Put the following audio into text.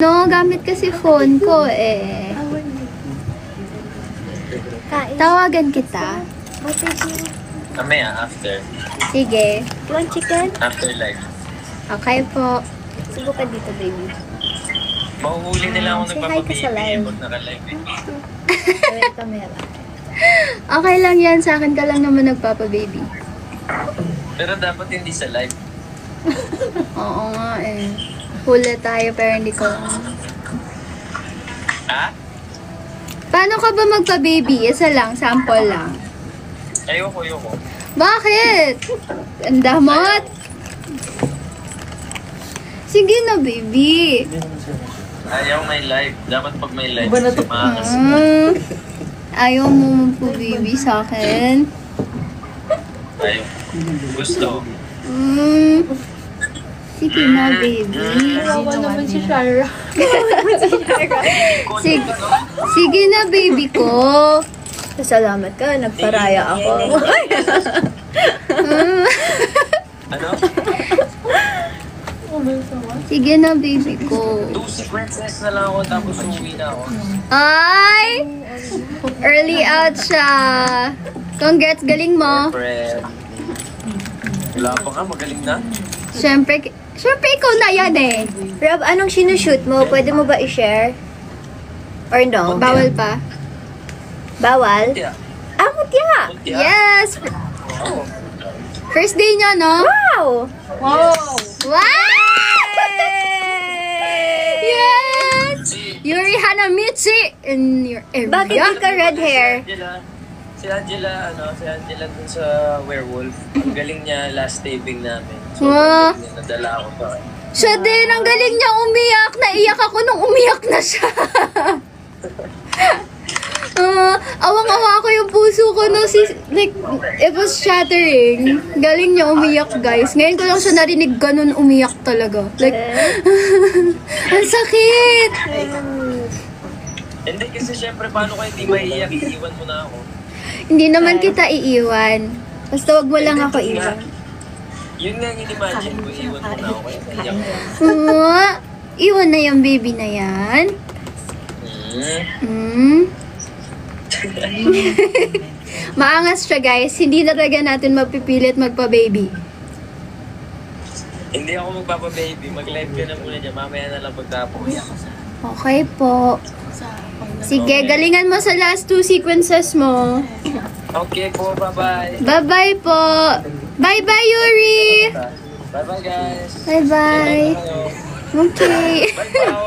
No, gamit kasi phone ko eh. Tawagan kita. Mamaya, after. Sige. You want chicken? After live. Okay po. Subo ka dito, baby. Mahuhuli nila ako Say hi ka sa live. pag naka-live. Gawin camera. Okay lang yan. Sa akin ka lang naman nagpapa-baby. Pero dapat hindi sa live. Oo nga eh. Huli tayo pero hindi ko lang. Ha? Paano ka ba magpa-baby? Isa lang. Sample lang. Ayoko. Bakit? Ang damot. Sige na, baby. Ayaw may live. Dapat pag may live, maangas. Ayaw mo magpa-baby sa akin. Ayaw. Gusto. Sige na, baby. Kawawa naman si Shara. Sige na, baby ko. Salamat ka, nagparaya ako. Ano? Sige na, baby ko. 2 sequences na lang ako tapos uwi na ako. Ay! Early out siya. Congrats, galing mo. Siyempre. Wala pa nga, magaling na. Siyempre ikaw na yan eh. Rob, anong sinushoot mo? Pwede mo ba i-share? Or no? Bawal pa. Bawal? Yeah. Ah, mutya! Muntia. Yes! Oo. First day niya, no? Wow! Wow! Yes! Yuri Hanamichi in your area. Bakit di ka red hair? Si Angela dun sa Werewolf. Ang galing niya last taping namin. So, Wow. galing niya, nadala ako pa. Siya din, ang galing niya umiyak. Naiyak ako nung umiyak na siya. Awang-awa ko yung puso ko no, like, it was shattering. Galing niya umiyak, guys. Ngayon ko lang siya narinig ganun umiyak talaga. Like, ang sakit! Hindi kasi syempre, paano kayo hindi maiiyak? Iiwan mo na ako. Hindi naman kita iiwan. Basta wag mo lang ako Yun nga. iwan. Yun nga yung in-imagine ko, iiwan mo na ako. Kaya naiyak. Iwan na yung baby na yan. Maangas siya, guys. Hindi na talaga natin mapipilit magpa-baby. Hindi ako magpapa-baby. Mag-live ka na muna dyan. Mamaya na lang pagtapos. Okay po. Sige, galingan mo sa last 2 sequences mo. Okay po, bye-bye. Bye-bye po. Bye-bye, Yuri. Bye-bye, guys. Bye-bye. Bye-bye. Okay. Bye-bye.